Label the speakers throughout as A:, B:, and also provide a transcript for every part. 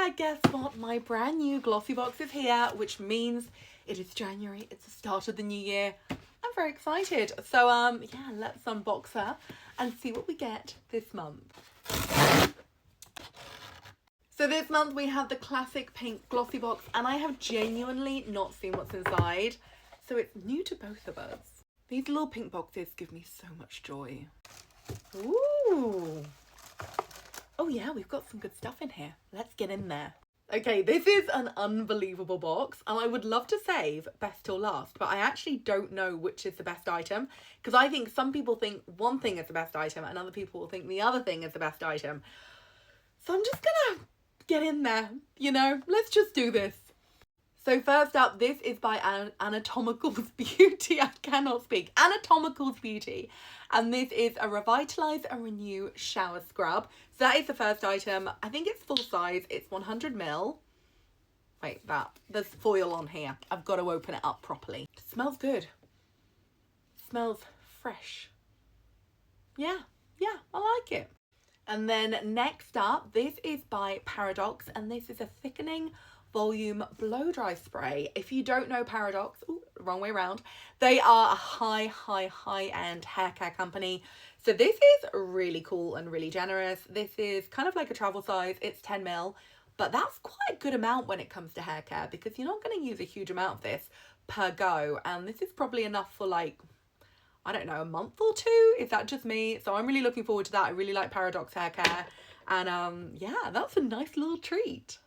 A: yeah, guess what? My brand new Glossybox is here, which means it is January. It's the start of the new year. I'm very excited. So, yeah, let's unbox her and see what we get this month. So this month we have the classic pink Glossybox, and I have genuinely not seen what's inside. So it's new to both of us. These little pink boxes give me so much joy. Ooh. Oh yeah, we've got some good stuff in here. Let's get in there. Okay, this is an unbelievable box, and I would love to save best till last, but I actually don't know which is the best item, because I think some people think one thing is the best item and other people will think the other thing is the best item. So I'm just gonna get in there, you know, let's just do this. So first up, this is by Anatomical's Beauty. I cannot speak. Anatomical's Beauty. And this is a Revitalize and Renew Shower Scrub. So that is the first item. I think it's full size. It's 100ml. Wait, there's foil on here. I've got to open it up properly. It smells good. It smells fresh. Yeah, I like it. And then next up, this is by Paradox. And this is a thickening volume blow dry spray. If you don't know Paradox, wrong way around, they are a high-end hair care company. So this is really cool and really generous. This is kind of like a travel size. It's 10ml, but that's quite a good amount when it comes to hair care, because you're not going to use a huge amount of this per go. And this is probably enough for like, I don't know, a month or two. Is that just me? So I'm really looking forward to that. I really like Paradox hair care. And yeah, that's a nice little treat.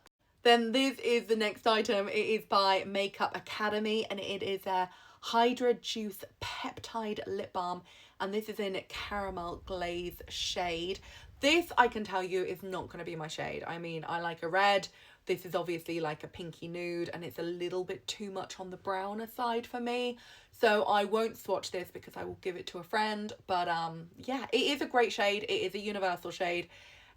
A: Then this is the next item. It is by Makeup Academy, and it is a Hydra Juice Peptide Lip Balm, and this is in Caramel Glaze shade. This, I can tell you, is not going to be my shade. I mean, I like a red. This is obviously like a pinky nude, and it's a little bit too much on the browner side for me. So I won't swatch this because I will give it to a friend. But yeah, it is a great shade. It is a universal shade.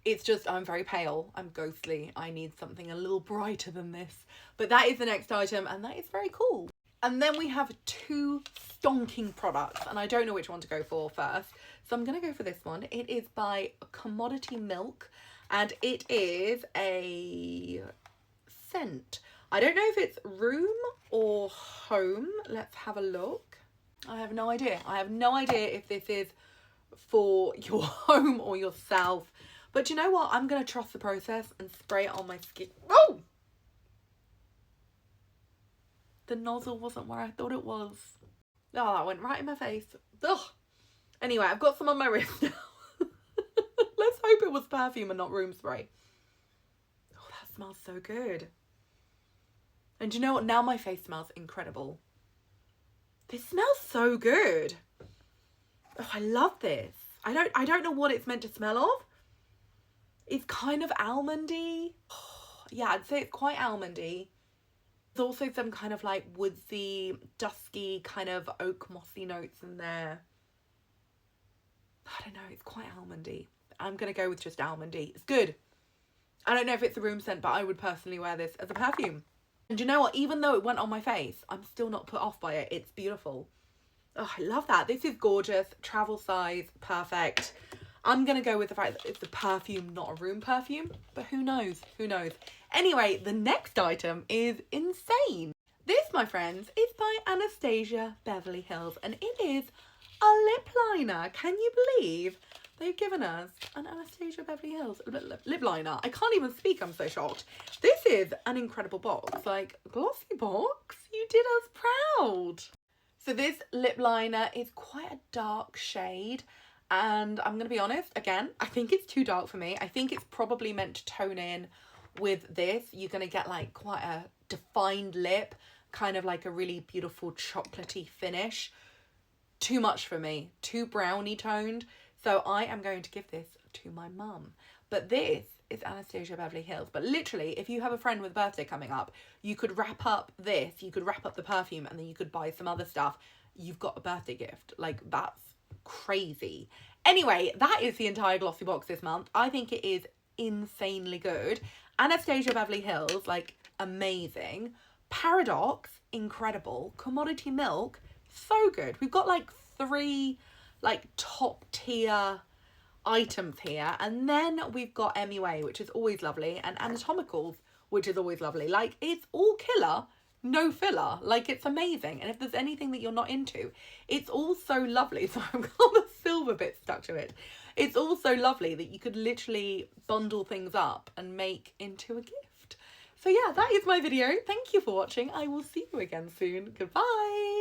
A: It's just, I'm very pale, I'm ghostly, I need something a little brighter than this. But that is the next item, and that is very cool. And then we have two stonking products, and I don't know which one to go for first. So I'm going to go for this one. It is by Commodity Milk, and it is a scent. I don't know if it's room or home. Let's have a look. I have no idea. I have no idea if this is for your home or yourself. But you know what? I'm going to trust the process and spray it on my skin. Oh! The nozzle wasn't where I thought it was. Oh, that went right in my face. Ugh. Anyway, I've got some on my wrist now. Let's hope it was perfume and not room spray. Oh, that smells so good. And you know what? Now my face smells incredible. This smells so good. Oh, I love this. I don't know what it's meant to smell of. It's kind of almondy. Yeah, I'd say it's quite almondy. There's also some kind of like woodsy, dusky, kind of oak mossy notes in there. I don't know, it's quite almondy. I'm going to go with just almondy. It's good. I don't know if it's a room scent, but I would personally wear this as a perfume. And you know what? Even though it went on my face, I'm still not put off by it. It's beautiful. Oh, I love that. This is gorgeous. Travel size, perfect. I'm going to go with the fact that it's a perfume, not a room perfume. But who knows? Who knows? Anyway, the next item is insane. This, my friends, is by Anastasia Beverly Hills. And it is a lip liner. Can you believe they've given us an Anastasia Beverly Hills lip liner? I can't even speak. I'm so shocked. This is an incredible box. Like, Glossybox, you did us proud. So this lip liner is quite a dark shade. And I'm going to be honest, again, I think it's too dark for me. I think it's probably meant to tone in with this. You're going to get like quite a defined lip, kind of like a really beautiful chocolatey finish. Too much for me, too brownie toned. So I am going to give this to my mum. But this is Anastasia Beverly Hills. But literally, if you have a friend with a birthday coming up, you could wrap up this, you could wrap up the perfume, and then you could buy some other stuff. You've got a birthday gift. Like, that's crazy. Anyway, that is the entire Glossybox this month. I think it is insanely good. Anastasia Beverly Hills, like, amazing. Paradox, incredible. Commodity Milk, so good. We've got like 3 like top tier items here. And then we've got MUA, which is always lovely, and Anatomicals, which is always lovely. Like, it's all killer, no filler. Like, it's amazing. And if there's anything that you're not into, it's all so lovely. So I've got the silver bit stuck to it. It's all so lovely that you could literally bundle things up and make into a gift. So yeah, that is my video. Thank you for watching. I will see you again soon. Goodbye.